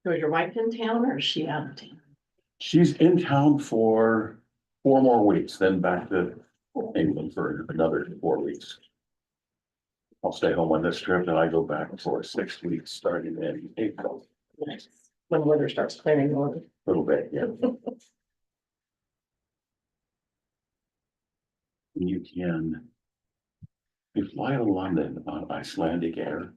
So is your wife in town or is she out of town? She's in town for 4 more weeks, then back to England for another 4 weeks. I'll stay home on this trip and I go back for 6 weeks starting in April. Nice. When the weather starts clearing on. A little bit, yeah. You fly to London on Icelandic Air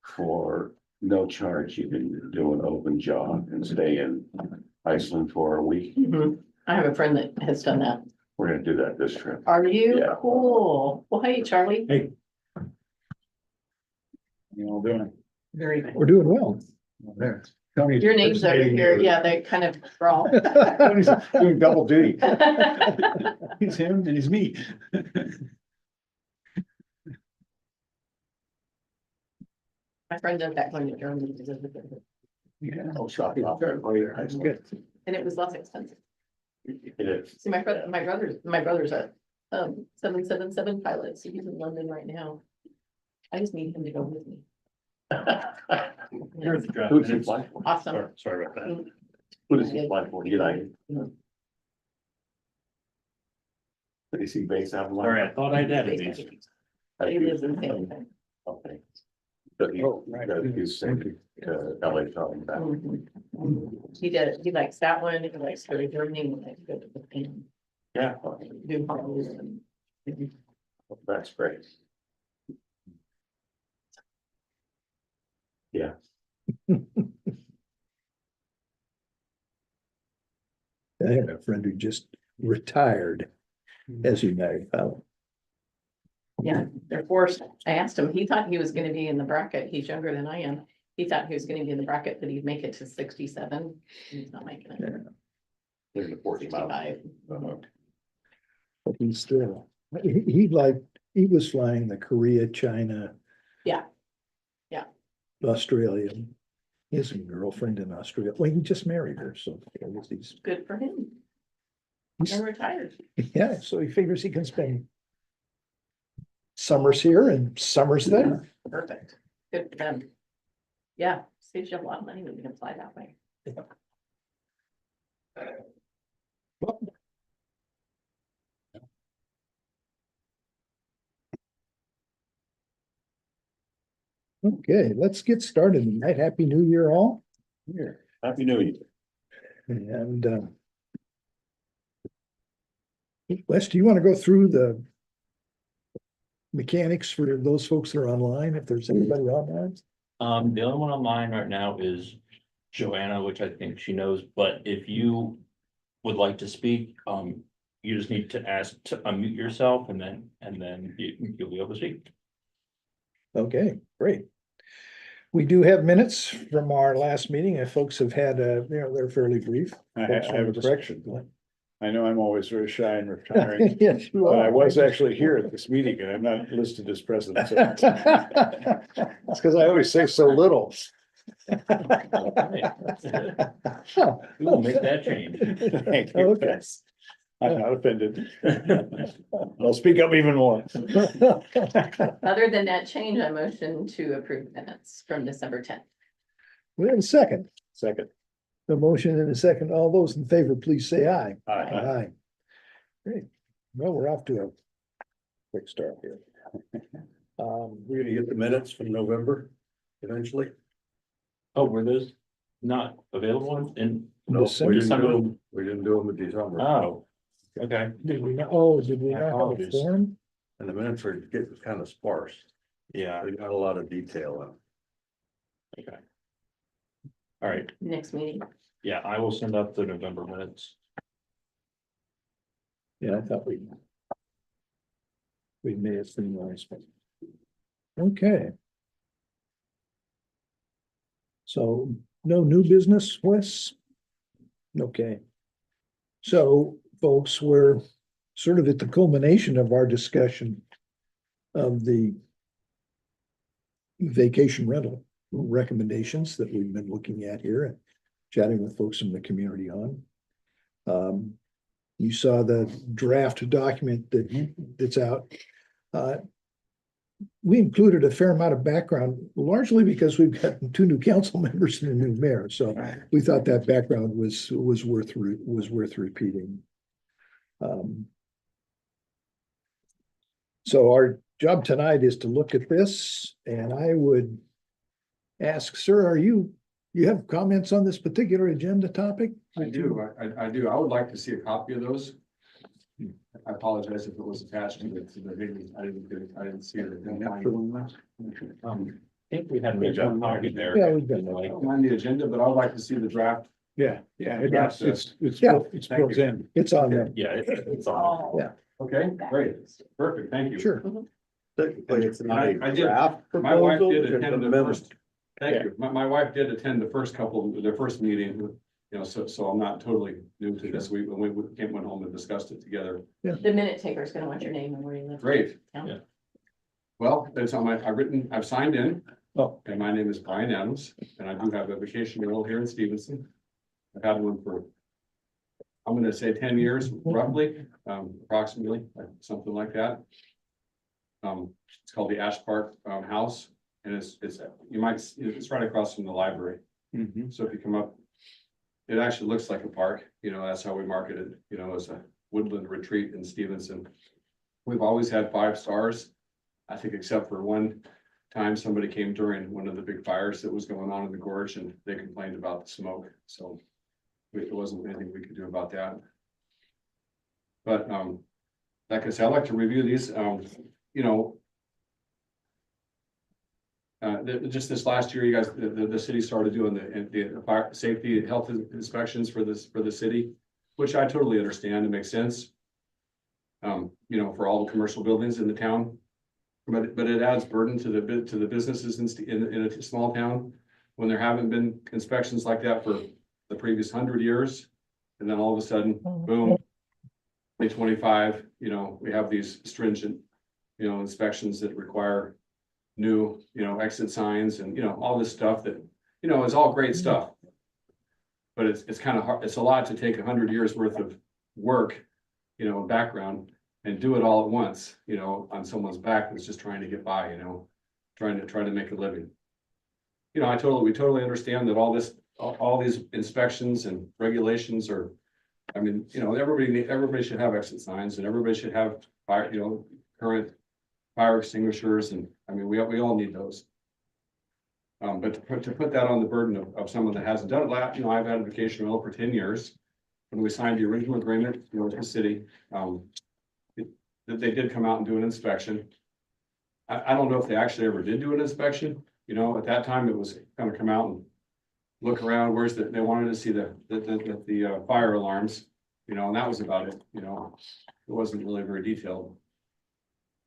for no charge. You can do an open jaw and stay in Iceland for a week. Mhm. I have a friend that has done that. We're gonna do that this trip. Are you? Yeah. Cool. Well, hey, Charlie. Hey. You all doing? Very good. We're doing well. There. Tony's Your name's over participating here. in- Yeah, they kind of sprawl. Tony's doing double duty. He's him and he's me. My friend does that going to Germany to visit them, Yeah. Oh, shopping out there. Oh, yeah, that's good. and it was less expensive. It is. See, my brother's a 777 pilot, so he's in London right now. I just need him to go with me. Who does he fly for? Awesome. Sorry about that. Who does he fly for? United? Is he based out of Sorry, I London? thought I'd added these. He lives in San Diego. Okay. But he, Oh, right. he's sent to LA talking back. He likes that one, he likes to go to Germany, he likes to go to Japan, Yeah, do Honolulu and. that's great. Yeah. I had a friend who just retired as a United pilot. Yeah, they're forced. I asked him, he thought he was gonna be in the bracket. He's younger than I am. He thought he was gonna be in the bracket, that he'd make it to 67. He's not making it. In the 40 miles. 65. But he's still, he was flying the Korea, China. Yeah. Yeah. Australia. He has a girlfriend in Australia. Well, he just married her, so I guess he's, Good for him. They're retired. yeah, so he figures he can spend summers here and summers there. Perfect. Good for them. Yeah, saves you a lot of money when you can fly that way. Okay, let's get started tonight. Happy New Year all. Here, Happy New Year. And Wes, do you want to go through the mechanics for those folks that are online, if there's anybody online? The only one online right now is Joanna, which I think she knows, but if you would like to speak, you just need to ask to unmute yourself and then you'll be able to speak. Okay, great. We do have minutes from our last meeting. If folks have had, they're fairly brief. I Folks have a wanna just- correction. I know I'm always very shy and retiring, Yes, you but I are. was actually here at this meeting and I'm not listed as president. So it's because I always say so little. We will make that change. Thank you. Okay. I'm not offended. I'll speak up even more. Other than that change, I motion to approve minutes from December 10th. We have a second. Second. The motion and a second. All those in favor, please say aye. Aye. Aye. Great. Well, we're off to a quick start here. We're gonna get the minutes from November eventually. Oh, were those not available in? No, December. we didn't do them in December, Oh, okay. Did we not, did we My not have a apologies. form? and the minutes are getting kind of sparse. Yeah, They got a lot of detail in them. okay. All right, Next meeting. yeah, I will send out the November minutes. Yeah, I thought we may have seen those, but. Okay. So no new business, Wes? Okay. So folks, we're sort of at the culmination of our discussion of the vacation rental recommendations that we've been looking at here and chatting with folks in the community on. You saw the draft document that's out. we included a fair amount of background, largely because we've got two new council members and a new mayor, so we thought that background was worth repeating. So our job tonight is to look at this, and I would ask, sir, you have comments on this particular agenda topic? I do, I do. I would like to see a copy of those. I apologize if it was attached to the video. I didn't see it. I think we had a job target there. Yeah, we've got that. I don't mind the agenda, but I would like to see the draft. Yeah, it's Yeah. built in. It's on there, Yeah, it's on. Yeah. Okay, great, perfect, thank you. sure. But it's not a I did- draft My wife proposal, did it's attend an the amendment. first, thank you. My wife did attend the first meeting, you know, so I'm not totally new to this. We went home and discussed it together. The minute taker's gonna want your name and where you live. Great. Yeah. Well, it's on I've signed in. Oh. And my name is Brian Adams, and I do have a vacation rental here in Stevenson. I've had one for, I'm gonna say 10 years roughly, approximately, something like that. It's called the Ash Park House, and it's right across from the library. Mhm. So if you come up, it actually looks like a park, you know, that's how we market it, you know, as a woodland retreat in Stevenson. We've always had 5 stars, I think, except for one time somebody came during one of the big fires that was going on in the gorge, and they complained about the smoke, so it wasn't anything we could do about that. But, like I said, I'd like to review these, you know, just this last year, you guys, the city started doing the fire safety and health inspections for the city, which I totally understand. It makes sense. You know, for all the commercial buildings in the town, but it adds burden to the businesses in a small town when there haven't been inspections like that for the previous 100 years, and then all of a sudden, boom, 2025, you know, we have these stringent, you know, inspections that require new, you know, exit signs and, you know, all this stuff that, you know, is all great stuff. But it's kind of hard, it's a lot to take 100 years worth of work, you know, background and do it all at once, you know, on someone's back that's just trying to get by, you know, trying to make a living. You know, we totally understand that all these inspections and regulations are, I mean, you know, everybody should have exit signs and everybody should have fire, you know, current fire extinguishers, and I mean, we all need those. But to put that on the burden of someone that hasn't done it, you know, I've had a vacation rental for 10 years. When we signed the original agreement, you know, with the city, that they did come out and do an inspection. I don't know if they actually ever did do an inspection, you know, at that time it was kind of come out and look around, they wanted to see the fire alarms, you know, and that was about it, you know, it wasn't really very detailed.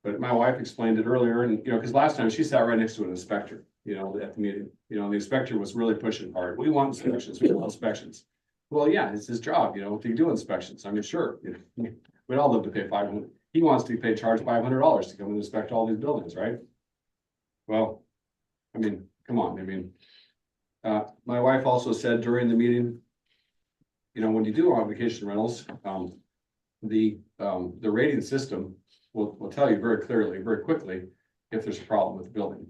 But my wife explained it earlier, and, you know, because last time she sat right next to an inspector, you know, at the meeting, you know, the inspector was really pushing hard. We want inspections, we want inspections. Well, yeah, it's his job, you know, to do inspections. I mean, sure, we'd all love to pay 500. He wants to be charged $500 to come and inspect all these buildings, right? Well, I mean, come on, I mean, my wife also said during the meeting, you know, when you do on vacation rentals, the rating system will tell you very clearly, very quickly, if there's a problem with the building.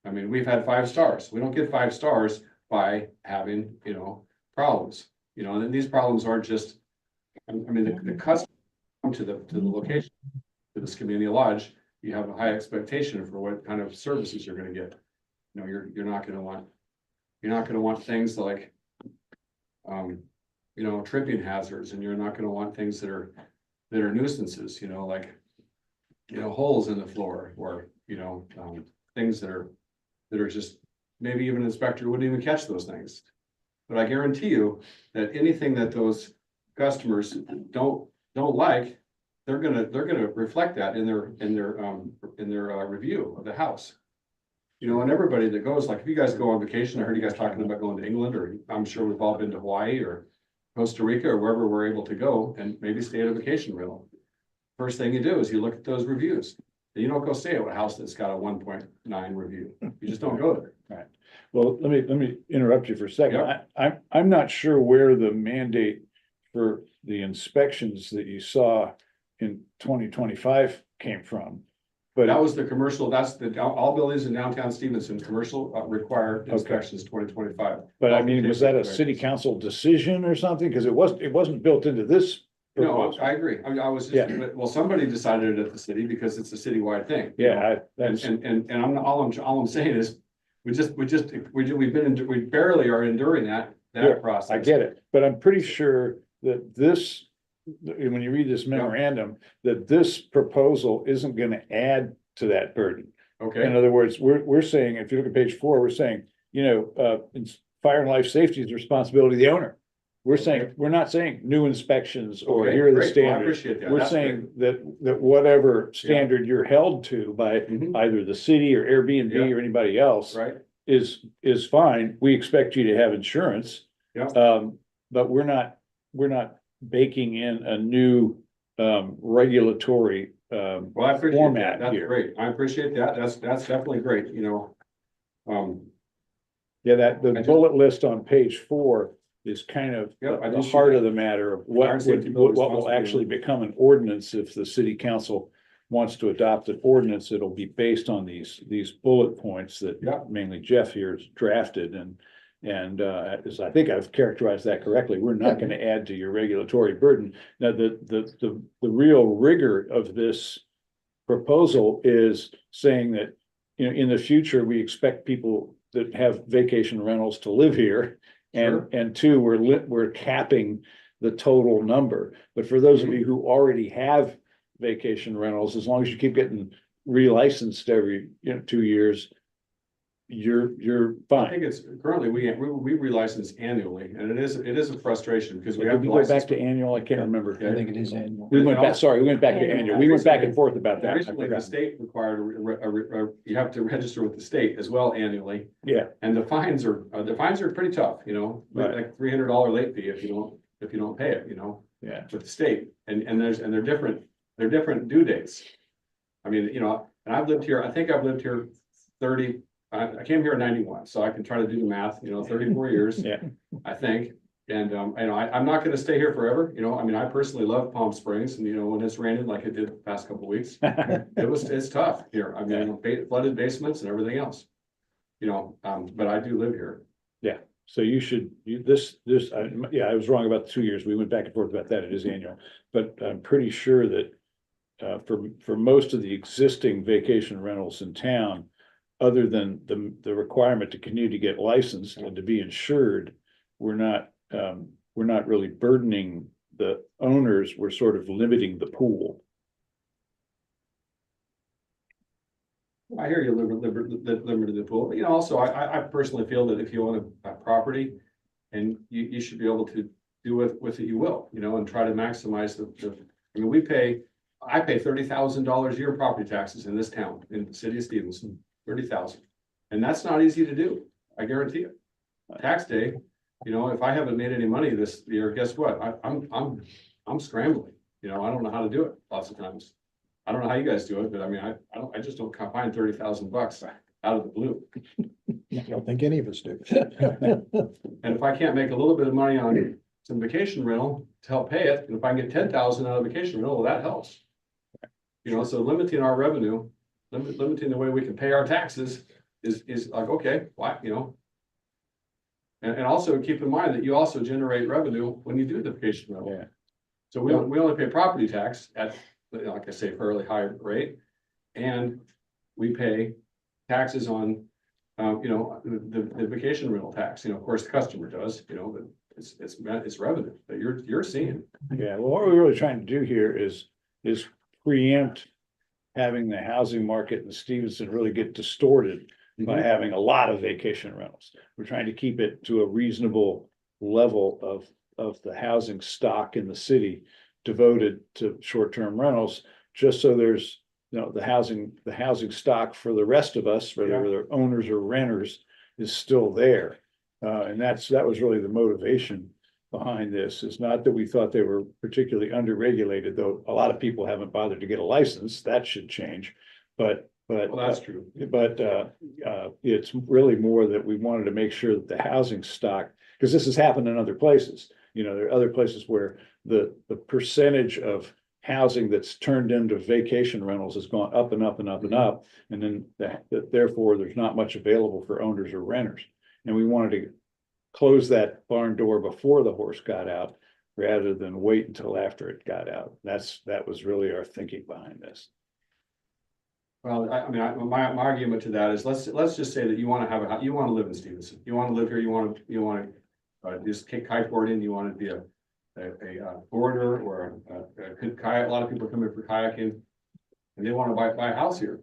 I mean, we've had 5 stars. We don't get 5 stars by having, you know, problems, you know, and then these problems aren't just, I mean, the customer come to the location, to this community lodge, you have a high expectation for what kind of services you're gonna get. You know, you're not gonna want things like, you know, tripping hazards, and you're not gonna want things that are nuisances, you know, like, you know, holes in the floor, or, you know, things that are just, maybe even an inspector wouldn't even catch those things. But I guarantee you that anything that those customers don't like, they're gonna reflect that in their review of the house. You know, and everybody that goes, like, if you guys go on vacation, I heard you guys talking about going to England, or I'm sure we've all been to Hawaii or Costa Rica or wherever we're able to go and maybe stay at a vacation rental. First thing you do is you look at those reviews. And you don't go stay at a house that's got a 1.9 review. You just don't go there. Right. Well, let me interrupt you for a second. I'm not sure where the mandate for the inspections that you saw in 2025 came from. That was the commercial, that's all buildings in downtown Stevenson, commercial require inspections 2025. But I mean, was that a city council decision or something? Because it wasn't built into this. No, proposal. I agree. I mean, I was Yeah. just, well, somebody decided it at the city because it's a citywide thing. you know? Yeah, And, that's, and I'm, all I'm saying is, we've been, we barely are enduring that Yeah, process. I get it, but I'm pretty sure that this, when you read this memorandum, that this proposal isn't gonna add to that burden. In Okay, other words, we're saying, if you look at page 4, we're saying, it's fire and life safety is the responsibility of the owner. We're saying, we're not saying new inspections or Okay, here are the great. Well, I standards. appreciate that. We're That's saying that whatever standard you're held to by Mhm. either the city or Airbnb Yeah. or anybody else right, is fine. We expect you to have insurance. Yeah. But we're not baking in a new regulatory well, I appreciate format that. That's here. great. I appreciate that. That's definitely great, Yeah, that the I just- bullet list on page 4 is kind of Yep, I the just- heart of the matter of Fire what and safety would, bill what will actually become an ordinance if the city council wants to adopt an ordinance. It'll be based on these bullet points that Yep. mainly Jeff here has drafted and as I think I've characterized that correctly, we're not gonna add to your regulatory burden. Now, the real rigor of this proposal is saying that, in the future, we expect people that have vacation rentals to live here. Sure. And two, we're capping the total number. But for those of you who already have vacation rentals, as long as you keep getting relicensed every, 2 years, you're I fine. think it's currently, we relicense annually, and it is a frustration because we Did have we to go back license. to annual? I can't remember. Yeah, I think it is annual. We went back to Annual. annual. We went back and forth about that. I Originally, the forgot. state required, you have to register with the state as well annually, Yeah, and the fines are pretty tough, Right. like $300 late fee if you don't pay it, yeah. with the state, and they're different due dates. I mean, and I think I've lived here 30, I came here in 91, so I can try to do the math, 34 years. Yeah. I think, and, I'm not gonna stay here forever, I mean, I personally love Palm Springs, and, when it's raining like it did the past couple weeks, it's tough here, I mean, flooded basements and everything else. But I do live here. So I was wrong about the 2 years. We went back and forth about that. It is annual. But I'm pretty sure that for most of the existing vacation rentals in town, other than the requirement to continue to get licensed and to be insured, we're not really burdening the owners. We're sort of limiting the pool. I hear you, limited the pool, but also I personally feel that if you own a property and you should be able to do with it, you will, and try to maximize I mean, I pay $30,000 a year in property taxes in this town, in the city of Stevenson, 30,000. And that's not easy to do, I guarantee you. Tax day, if I haven't made any money this year, guess what? I'm scrambling, I don't know how to do it lots of times. I don't know how you guys do it, but I mean, I just don't find $30,000 out of the blue. I don't think any of us do. And if I can't make a little bit of money on some vacation rental to help pay it, and if I can get 10,000 out of vacation rental, well, that helps. So limiting our revenue, limiting the way we can pay our taxes is like, okay, why, And also keep in mind that you also generate revenue when you do the vacation rental. Yeah. So we only pay property tax at, like I say, fairly high rate. And we pay taxes on, the vacation rental tax, of course, the customer does, but it's revenue that you're seeing. Yeah, well, what we're really trying to do here is preempt having the housing market in Stevenson really get distorted by having a lot of vacation rentals. We're trying to keep it to a reasonable level of the housing stock in the city devoted to short-term rentals, just so there's, the housing stock for the rest of us, whether they're owners or renters, is still there. And that was really the motivation behind this. Is not that we thought they were particularly under-regulated, though a lot of people haven't bothered to get a license. That should change. But Well, that's true. But it's really more that we wanted to make sure that the housing stock, because this has happened in other places. There are other places where the percentage of housing that's turned into vacation rentals has gone up and up and up and up. And then that therefore there's not much available for owners or renters. And we wanted to close that barn door before the horse got out rather than wait until after it got out. That was really our thinking behind this. Well, my argument to that is, let's just say that you wanna have you wanna live in Stevenson, you wanna live here, you wanna just kiteboarding, you wanna be a boarder or a kayak. A lot of people come in for kayaking and they wanna buy a house here.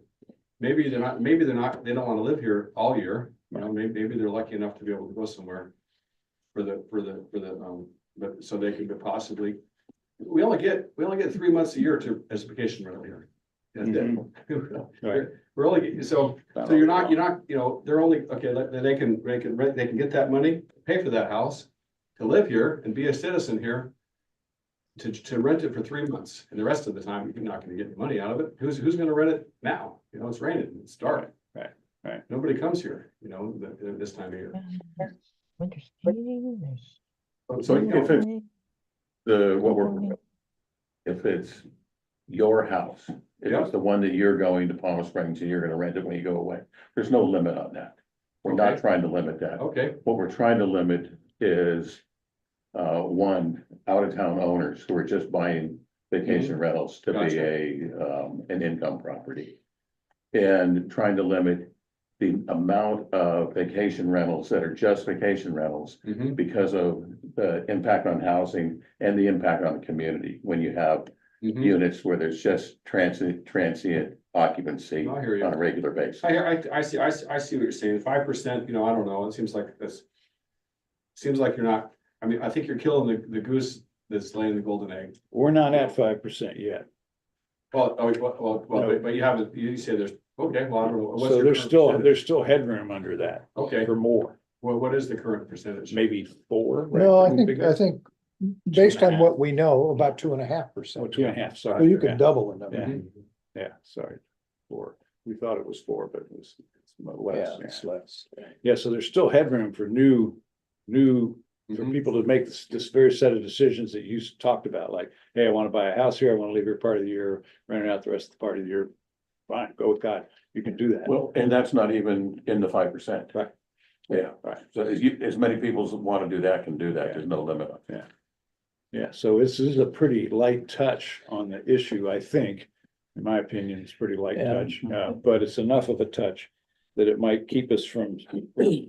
Maybe they don't wanna live here all year, you know, maybe they're lucky enough to be able to go somewhere but so they could possibly, we only get 3 months a year as a vacation rental here. That's it. Right. We're only, so you're not, you know, they're only, okay, they can get that money, pay for that house, to live here and be a citizen here, to rent it for 3 months, and the rest of the time, you're not gonna get any money out of it. Who's gonna rent it now? You know, it's raining, it's dark. Right. Nobody comes here, you know, this time of year. So if it's if it's your house, if Yeah. it's the one that you're going to Palm Springs and you're gonna rent it when you go away, there's no limit on that. We're not Okay. trying to limit that. Okay, What we're trying to limit is one, out-of-town owners who are just buying vacation rentals to be Gotcha. an income property. And trying to limit the amount of vacation rentals that are just vacation rentals mhm, because of the impact on housing and the impact on the community. When you have mhm. units where there's just transient occupancy I hear you. on a regular basis. I see what you're saying. 5%, you know, I don't know. It seems like you're not, I mean, I think you're killing the goose that's laying the golden egg. We're not at 5% yet. Well, No. but you haven't, you say there's, okay, well, I don't know. What's So your there's current still, percentage? there's still headroom under that Okay, for more, well, what is the current percentage? maybe 4. right? No, I Pretty think, big. I think, based on 2.5. what we know, about 2.5%. Oh, 2.5, So sorry. you could double the Yeah. number. Yeah, sorry, 4. We thought it was 4, but it's less. Yeah, it's less. Yeah, so there's still headroom for for Mhm. people to make this very set of decisions that you talked about, like, hey, I want to buy a house here, I want to live here part of the year, rent it out the rest of the part of the year. Fine, go with God, you can do that. Well, and that's not even in the 5%. Right. Yeah, Right. so as many people as want to do that can do that. There's no limit on that. Yeah, so this is a pretty light touch on the issue, I think. In my opinion, it's pretty light Yeah. touch, but it's enough of a touch that it might keep us from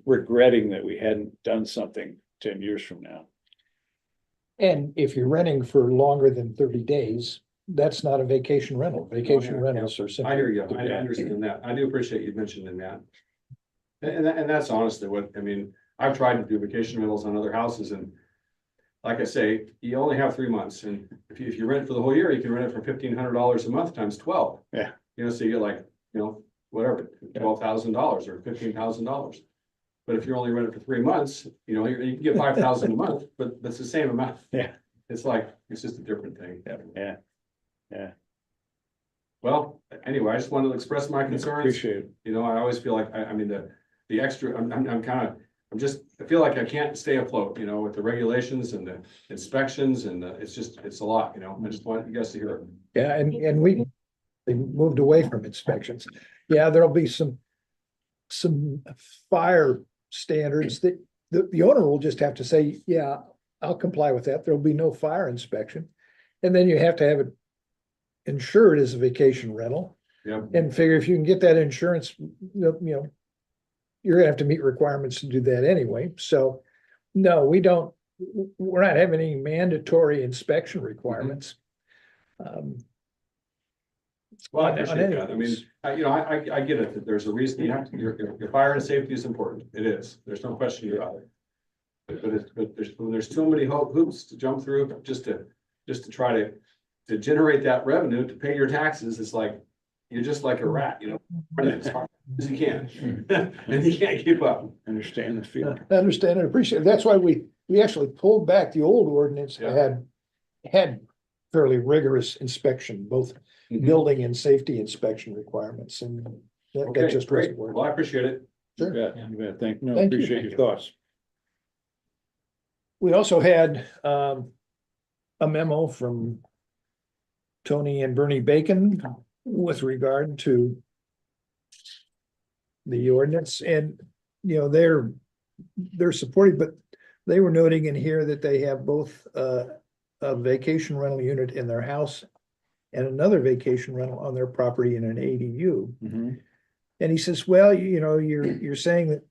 regretting that we hadn't done something 10 years from now. And if you're renting for longer than 30 days, that's not a vacation rental. Vacation yeah, rentals are simply. I hear you. I understand that. I do appreciate you mentioning that. And that's honestly what, I mean, I've tried to do vacation rentals on other houses, and like I say, you only have 3 months, and if you rent for the whole year, you can rent it for $1,500 a month times 12. Yeah. You know, so you get like, you know, whatever, $12,000 or $15,000. But if you're only renting for 3 months, you know, you can get 5,000 a month, but it's the same amount. Yeah. It's like, it's just a different thing. Yeah, Well, anyway, I just wanted to express my concerns. appreciate it. You know, I always feel like, I mean, the extra, I feel like I can't stay afloat, you know, with the regulations and the inspections and it's a lot, you know, I just want you guys to hear it. Yeah, and we moved away from inspections. Yeah, there'll be some fire standards that the owner will just have to say, yeah, I'll comply with that. There'll be no fire inspection. And then you have to have it insured as a vacation rental, Yeah, and figure if you can get that insurance, you know, you're gonna have to meet requirements to do that anyway. So no, we're not having any mandatory inspection requirements. well, I On appreciate any that. I of mean, these. I get it, that there's a reason you have to, your fire and safety is important. It is. There's no question about it. But there's too many hoops to jump through just to try to generate that revenue to pay your taxes. It's like, you're just like a rat, you know, running as hard as you can. And you can't keep up. Understand the feeling. I understand and appreciate it. That's why we actually pulled back the old ordinance Yeah. that had fairly rigorous inspection, both Mhm. building and safety inspection requirements, and that Okay, just great. wasn't working. Well, I appreciate it. Sure. Yeah, you bet. Thank you. Thank you. Appreciate your thoughts. We also had a memo from Tony and Bernie Bacon with regard to the ordinance, and, you know, they're supportive, but they were noting in here that they have both a vacation rental unit in their house and another vacation rental on their property in an ADU. Mhm. And he says, well, you know, you're saying that,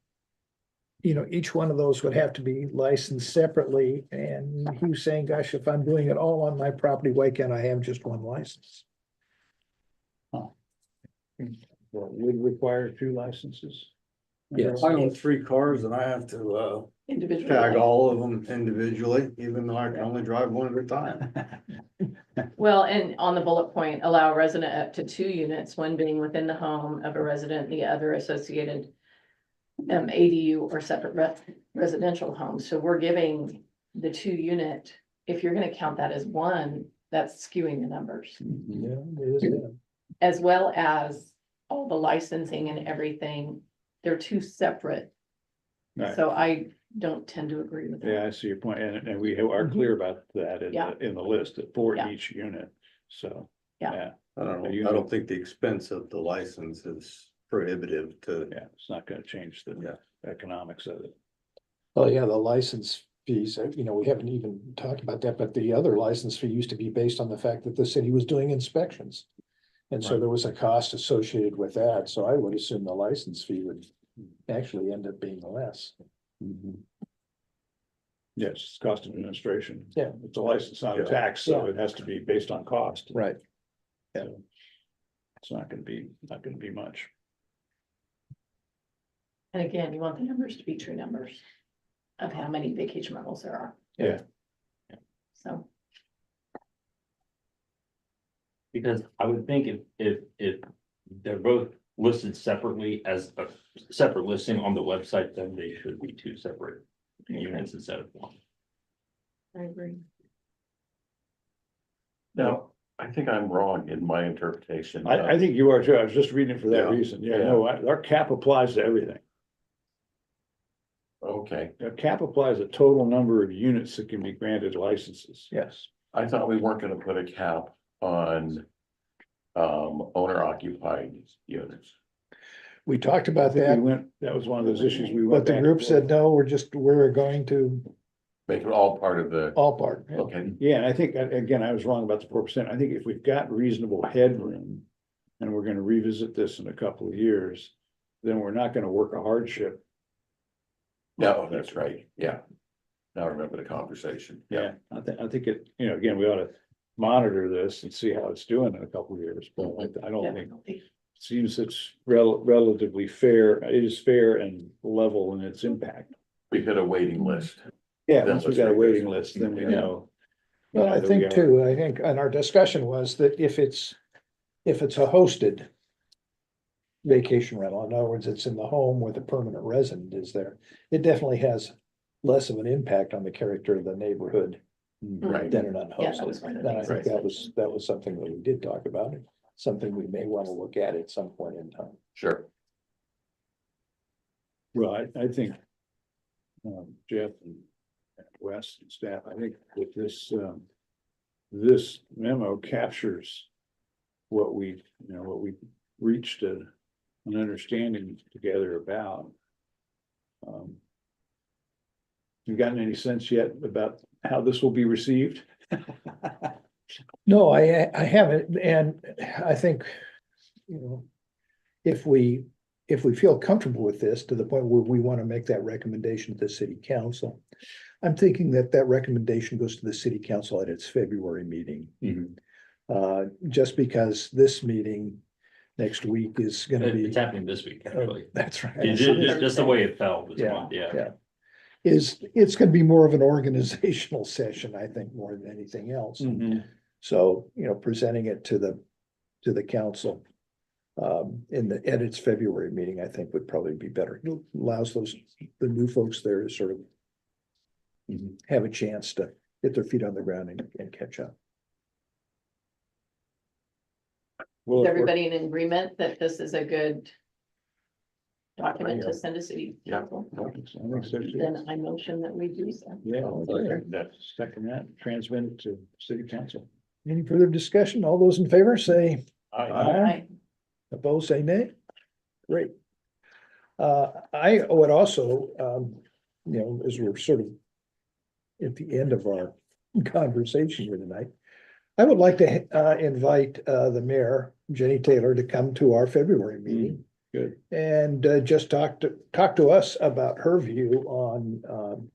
you know, each one of those would have to be licensed separately. And he was saying, gosh, if I'm doing it all on my property, why can't I have just one license? Well, would require 2 licenses. Yes. I own 3 cars and I have to Individual. tag all of them individually, even though I can only drive one at a time. Well, and on the bullet point, allow a resident up to 2 units, one being within the home of a resident, the other associated ADU or separate residential home. So we're giving the 2 unit, if you're gonna count that as one, that's skewing the numbers. Yeah, it is, yeah. As well as all the licensing and everything, they're 2 separate. Right. So I don't tend to agree with that. Yeah, I see your point, and we are clear about that Yeah. in the list, for Yeah. each unit, so. Yeah. I don't know, You I know- don't think the expense of the license is prohibitive to. Yeah, it's not gonna change the Yeah. economics of it. Oh, yeah, the license fees, you know, we haven't even talked about that, but the other license fee used to be based on the fact that the city was doing inspections. And so Right. there was a cost associated with that, so I would assume the license fee would actually end up being less. Yes, it's cost of administration. Yeah. It's a license, not a Yeah. tax, so Yeah. it has to be based on cost. Right. So it's not gonna be much. And again, you want the numbers to be true numbers of how many vacation rentals there are. Yeah. So, Because I would think if they're both listed separately as a separate listing on the website, then they should be 2 separate units instead of 1. I agree. Now, I think I'm wrong in my interpretation. I think you are too. I was just reading it for that Yeah. reason. Yeah, no, our cap applies to everything. Okay, Our cap applies to total number of units that can be granted licenses. Yes. I thought we weren't gonna put a cap on owner occupied units. We talked I about think that, we went, that was one of those issues we went. but the back group and said, forth. no, we're going to Make it all part of the, all part. okay, Yeah, and I think, again, I was wrong about the 4%. I think if we've got reasonable headroom and we're gonna revisit this in a couple of years, then we're not gonna work a hardship. no, that's right, yeah. Now I remember the conversation, yeah. I think it, you know, again, we ought to monitor this and see how it's doing in a couple of years, but I don't think, Definitely. seems it's relatively fair, it is fair and level in its impact. We hit a waiting list. Yeah, Then once we let's got a revisit. waiting list, then we Yeah. know. Well, I that we think are- too, I think, and our discussion was that if it's a hosted vacation rental, in other words, it's in the home where the permanent resident is there, it definitely has less of an impact on the character of the neighborhood Right. than an Yeah, that was unhosted. one of the And I things. think that was something that we did talk about, something we may want to look at some point in time. Sure, Well, I think. Jeff and Wes and staff, I think that this memo captures. What we reached an understanding together about. You gotten any sense yet about how this will be received? No, I haven't, and I think, you know, if we feel comfortable with this to the point where we want to make that recommendation to the city council, I'm thinking that recommendation goes to the city council at its February meeting. Just because this meeting next week is gonna be. It's happening this week, actually. That's right. It's just the way it fell this Yeah, month, yeah. yeah. It's gonna be more of an organizational session, I think, more than anything else. So, you know, presenting it to the council. At its February meeting, I think would probably be better. It allows the new folks there to sort of. Have a chance to get their feet on the ground and catch up. Well, Is everybody in agreement that this is a good document to send to city Yeah. council? I think so too. Then I motion that we do so. Yeah, second that, transmit it to city council. Any further discussion? All those in favor say I, opposed, say nay. Great. I would also, as we're sort of at the end of our conversation here tonight, I would like to invite the mayor, Jenny Taylor, to come to our February meeting. Good. And just talk to us about her view on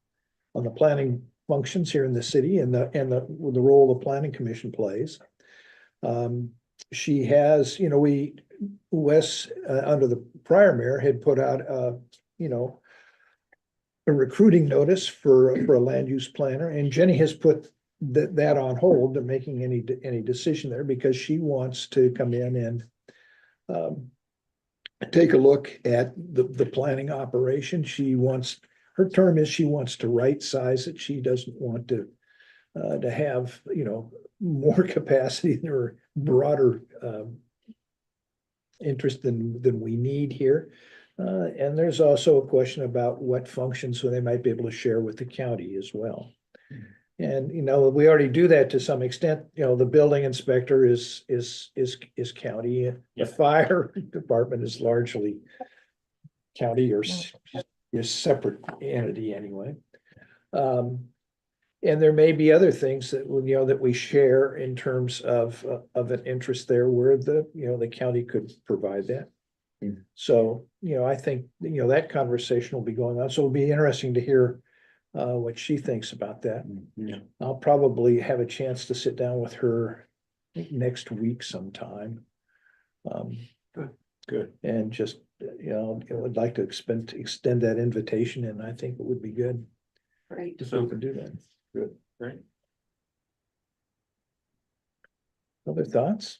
the planning functions here in the city and the role the planning commission plays. She has, Wes, under the prior mayor, had put out a recruiting notice for a land use planner, and Jenny has put that on hold to making any decision there because she wants to come in and take a look at the planning operation. Her term is she wants to right size it. She doesn't want to have, more capacity or broader interest than we need here. And there's also a question about what functions they might be able to share with the county as well. And, we already do that to some extent. The building inspector is county. The Yep. fire department is largely county or is separate entity anyway. And there may be other things that, that we share in terms of an interest there where the county could provide that. So, I think, that conversation will be going on. So it'll be interesting to hear what she thinks about that. Yeah. I'll probably have a chance to sit down with her next week sometime. Good. And just, I would like to extend that invitation, and I think it would be good great. if we can do that. Good. Great. Other thoughts?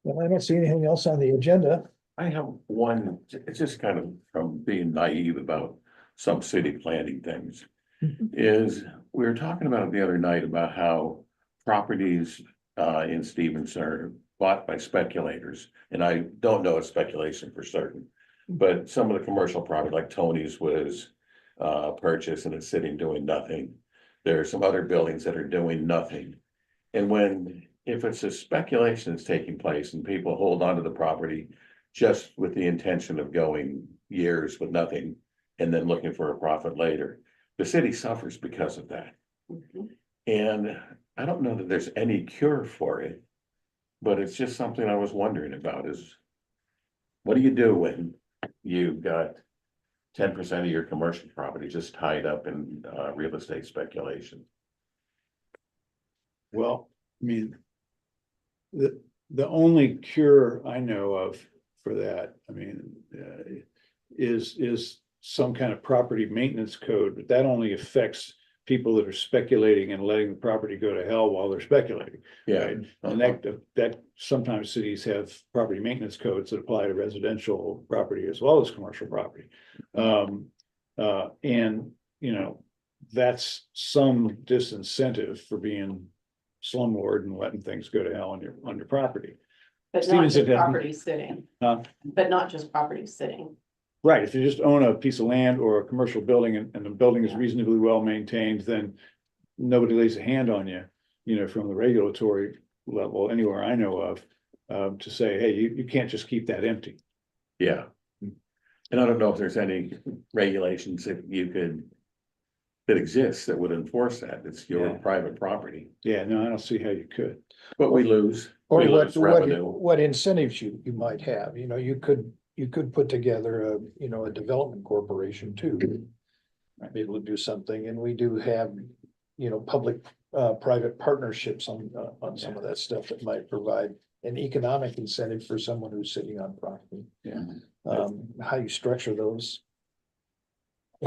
Well, I don't see anything else on the agenda. I have one, it's just kind of from being naive about some city planning things. Is we were talking about it the other night about how properties in Stevenson are bought by speculators. And I don't know a speculation for certain, but some of the commercial property like Tony's was purchased and it's sitting doing nothing. There are some other buildings that are doing nothing. And if it's a speculation that's taking place and people hold on to the property just with the intention of going years with nothing and then looking for a profit later, the city suffers because of that. And I don't know that there's any cure for it, but it's just something I was wondering about is what do you do when you've got 10% of your commercial property just tied up in real estate speculation? Well, I mean, the only cure I know of for that, is some kind of property maintenance code, but that only affects people that are speculating and letting the property go to hell while they're speculating. Yeah. Right? And that sometimes cities have property maintenance codes that apply to residential property as well as commercial property. And that's some disincentive for being slumlord and letting things go to hell on your property. But not just Stevenson has- property sitting. Huh? But not just property sitting. Right, if you just own a piece of land or a commercial building and the building is reasonably well maintained, then nobody lays a hand on you, from the regulatory level, anywhere I know of, to say, hey, you can't just keep that empty. Yeah. And I don't know if there's any regulations that that exists that would enforce that. It's your Yeah. private property, Yeah, no, I don't see how you could. but we lose. Or We lose what revenue. incentives you might have, you could put together a development corporation too. Be able to do something, and we do have, public, private partnerships on some of that stuff that might provide an economic incentive for someone who's sitting on property. Yeah. How you structure those.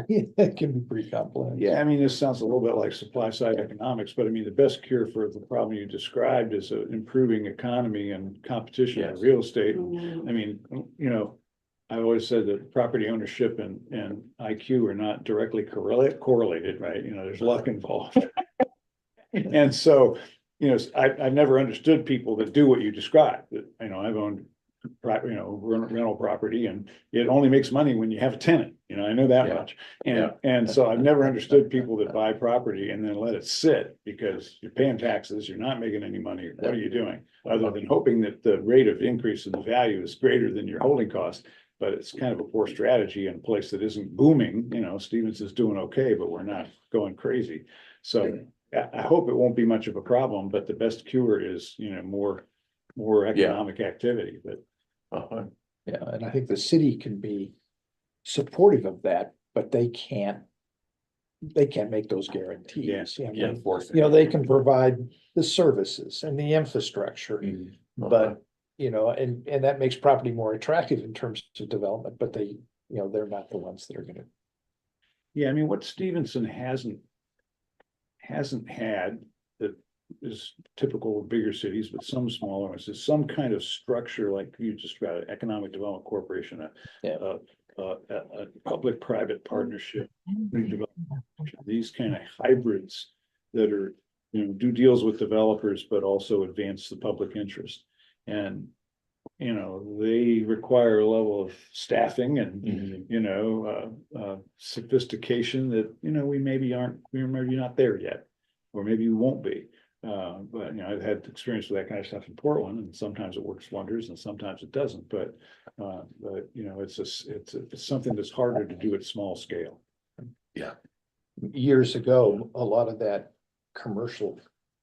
It can be pretty complex. Yeah, this sounds a little bit like supply side economics, but the best cure for the problem you described is an improving economy and competition in Yes. real estate. Mhm. I've always said that property ownership and IQ are not directly correlated, right? There's luck involved. And so, I've never understood people that do what you described, that, I've owned rental property, and it only makes money when you have a tenant, I know that Yeah. much. And, Yeah. and so I've never understood people that buy property and then let it sit because you're paying taxes, you're not making any money. What are you doing? Other than hoping that the rate of increase in the value is greater than your holding cost. But it's kind of a poor strategy in a place that isn't booming, Stevens is doing okay, but we're not going crazy. So I hope it won't be much of a problem, but the best cure is, more economic activity, but. Uh-huh. Yeah, and I think the city can be supportive of that, but they can't make those guarantees. I mean, they can provide the services and the infrastructure, but, and that makes property more attractive in terms of development, but they're not the ones that are gonna. Yeah, I mean, what Stevenson hasn't had that is typical of bigger cities, but some smaller ones, is some kind of structure like you just got an economic development corporation, a public-private partnership, these kind of hybrids that are, do deals with developers, but also advance the public interest. And, they require a level of staffing and, sophistication that, we maybe not there yet, or maybe we won't be. But I've had experience with that kind of stuff in Portland, and sometimes it works wonders and sometimes it doesn't, but it's something that's harder to do at small scale. Years ago, a lot of that commercial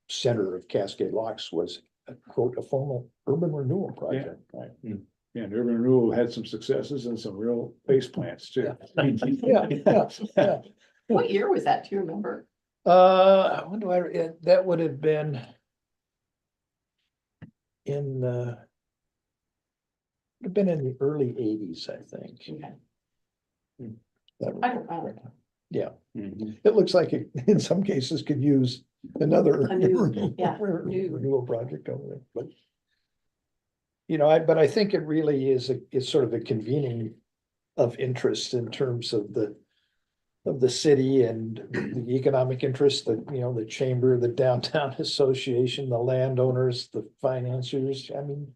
center of Cascade Locks was a formal urban renewal project. Right. Yeah, and urban renewal had some successes and some real face plants too. Yeah. What year was that? Do you remember? When that would have been in the early 80s, I think. Okay. That- I don't know. Yeah, Mhm. it looks like it, in some cases, could use another A new, new. renewal project over there, but. But I think it really is sort of a convening of interest in terms of the city and the economic interest, the chamber, the downtown association, the landowners, the financiers, I mean.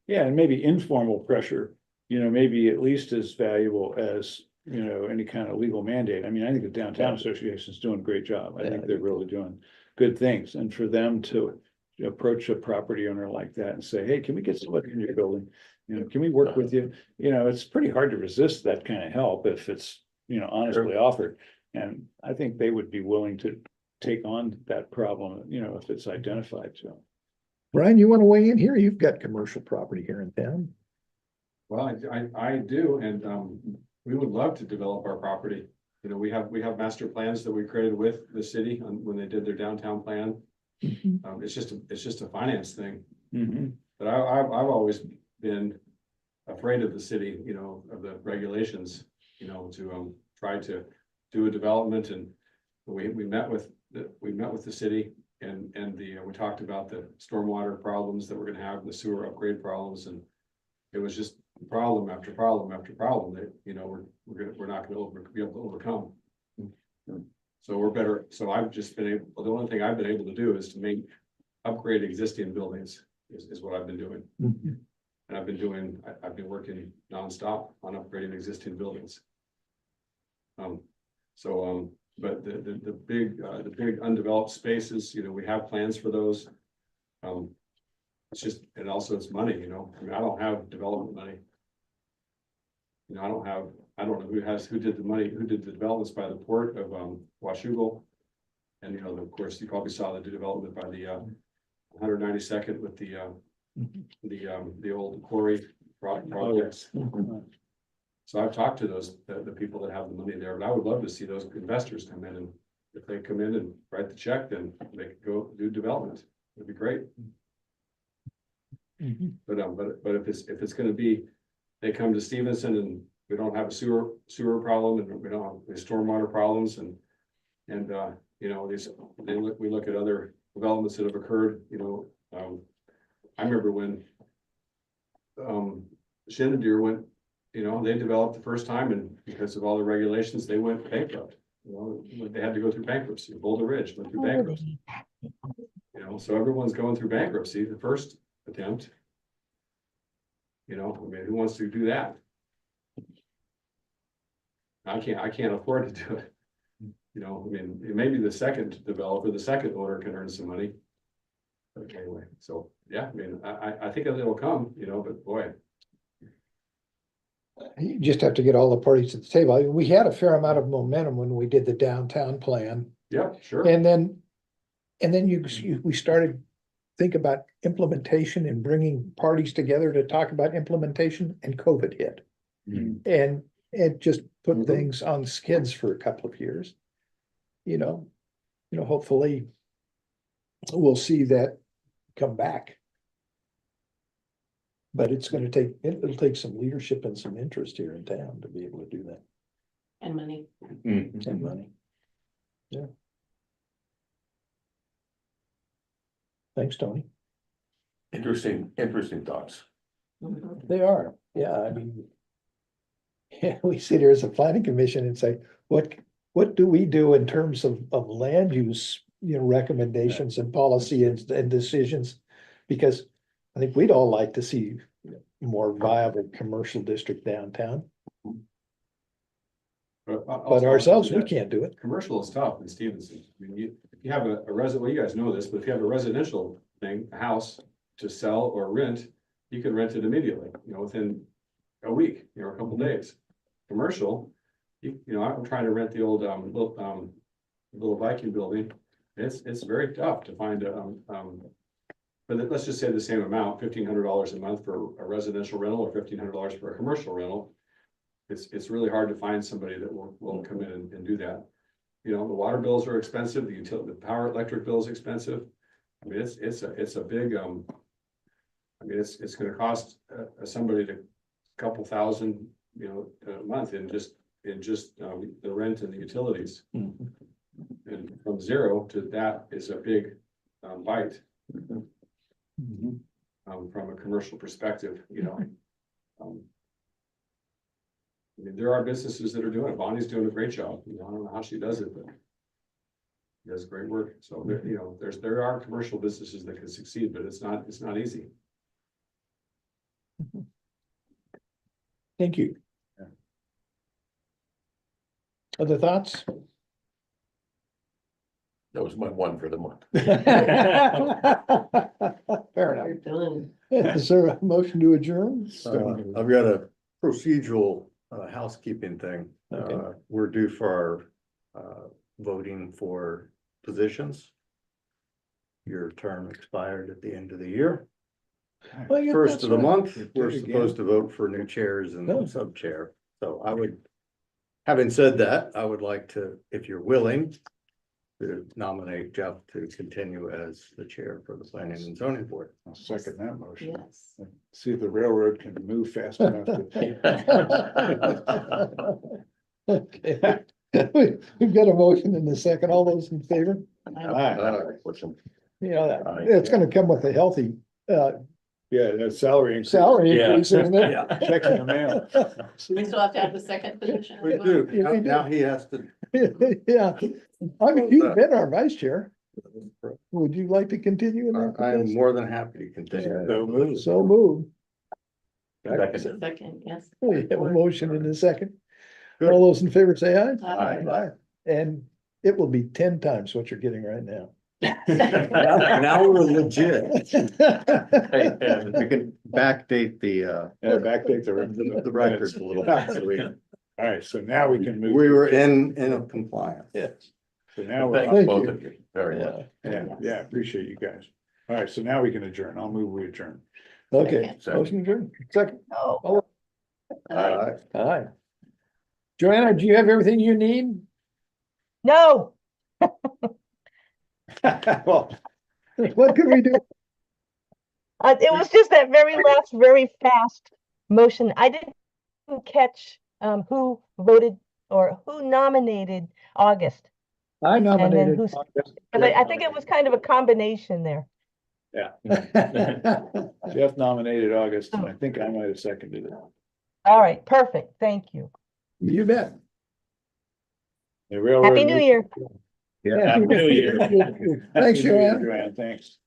Yeah, and maybe informal pressure, maybe at least as valuable as, any kind of legal mandate. I mean, I think the downtown association is doing a great job. I think they're really doing good things. And for them to approach a property owner like that and say, hey, can we get somebody in your building? Can we work with you? It's pretty hard to resist that kind of help if it's, honestly offered. And I think they would be willing to take on that problem, if it's identified. So. Brian, you want to weigh in here? You've got commercial property here in town. Well, I do, and, we would love to develop our property. We have master plans that we created with the city when they did their downtown plan. It's just a finance thing. But I've always been afraid of the city, of the regulations, to try to do a development, and we met with the city and we talked about the stormwater problems that we're gonna have, the sewer upgrade problems, and it was just problem after problem after problem that, we're not gonna be able to overcome. So I've just been able, the only thing I've been able to do is to upgrade existing buildings is what I've been doing. And I've been working nonstop on upgrading existing buildings. But the big undeveloped spaces, we have plans for those. It's just, and also it's money, I mean, I don't have development money. I don't know who did the developments by the port of Washougal. And of course, you probably saw the development by the 192nd with the old quarry projects. So I've talked to the people that have the money there, but I would love to see those investors come in, and if they come in and write the check, then they could go do development. It'd be great. But if it's gonna be, they come to Stevenson and we don't have a sewer problem, and we don't have the stormwater problems, and we look at other developments that have occurred, I remember when Shenandoah went, they developed the first time, and because of all the regulations, they went bankrupt. They had to go through bankruptcy. Boulder Ridge went through bankruptcy. So everyone's going through bankruptcy, the first attempt. You know, I mean, who wants to do that? I can't afford to do it. You know, I mean, maybe the second developer, the second owner can earn some money. But anyway, so, yeah, I mean, I think it'll come, you know, but boy, You just have to get all the parties at the table. I mean, we had a fair amount of momentum when we did the downtown plan. yeah, sure. And then we started think about implementation and bringing parties together to talk about implementation, and COVID hit. And it just put Mhm. things on skids for a couple of years. You know, hopefully we'll see that come back. But it's gonna take, it'll take some leadership and some interest here in town to be able to do that, And money. and money. Yeah. Thanks, Tony. Interesting thoughts. Mhm. They are, yeah, I mean. Yeah, we sit here as a planning commission and say, what do we do in terms of land use, recommendations and policy and decisions? Because I think we'd all like to see more viable commercial district downtown, But but ourselves, we can't do it. Commercial is tough in Stevenson. I mean, if you have a resident, well, you guys know this, but if you have a residential thing, a house to sell or rent, you can rent it immediately, you know, within a week, you know, a couple days. Commercial, you know, I'm trying to rent the old, little Viking building. It's very tough to find, but let's just say the same amount, $1,500 a month for a residential rental or $1,500 for a commercial rental. It's really hard to find somebody that will come in and do that. You know, the water bills are expensive, the power electric bill is expensive. I mean, it's a big, I mean, it's gonna cost somebody a couple thousand, you know, a month in just the rent and the utilities. And from zero to that is a big bite from a commercial perspective, you know. I mean, there are businesses that are doing it. Bonnie's doing a great job. You know, I don't know how she does it, but she does great work. So there, you know, there are commercial businesses that can succeed, but it's not easy. Thank you. Other thoughts? That was my one for the month. Fair You're enough. done. Is there a motion to adjourn? I've got a procedural housekeeping thing. Okay. We're due for our voting for positions. Your term expired at the end of the year. Well, yeah, First that's of the right. month, Did we're again. supposed to vote for new chairs and Oh. sub-chair. So having said that, I would like to, if you're willing, to nominate Jeff to continue as the chair for the planning and zoning board. I'll second that motion. Yes. See if the railroad can move fast enough to. Okay. We've got a motion in the second. All those in favor? Aye. What's some- Yeah, it's gonna come with a healthy Yeah, that salary increase. salary Yeah. increase, isn't it? Yeah. Check in the mail. We still have to have the second position. We as well? do. Yeah, we do. Now he has to. Yeah, I mean, you've been our vice chair. Would you like to continue in that? I am position? more than happy to continue. So moved. So moved. Second. Second, yes. We have a motion in a second. Good. All those in favor say aye. Aye. And it will be 10 times what you're getting right now. Now we're legit. Hey, We can backdate the Backdate the records a little bit. So All right, so now we can move. we were in compliance. Yes. So now we're, Thank Thank both you. of you very much. yeah, appreciate you guys. All right, so now we can adjourn. I'll move, we adjourn. Okay, Second. motion adjourned. Second. Oh. Aye. Aye. Joanna, do you have everything you need? No, Well, what can we do? it was just that very last, very fast motion. I didn't catch who voted or who nominated August. I And then nominated. who's, because I think it was kind of a combination there. Jeff nominated August, and I think I might have seconded it. All right, perfect. Thank you. You bet. The railroad Happy New moved- Year. Happy New Year. Thanks, Happy New Year, Joanne. Joanne, thanks.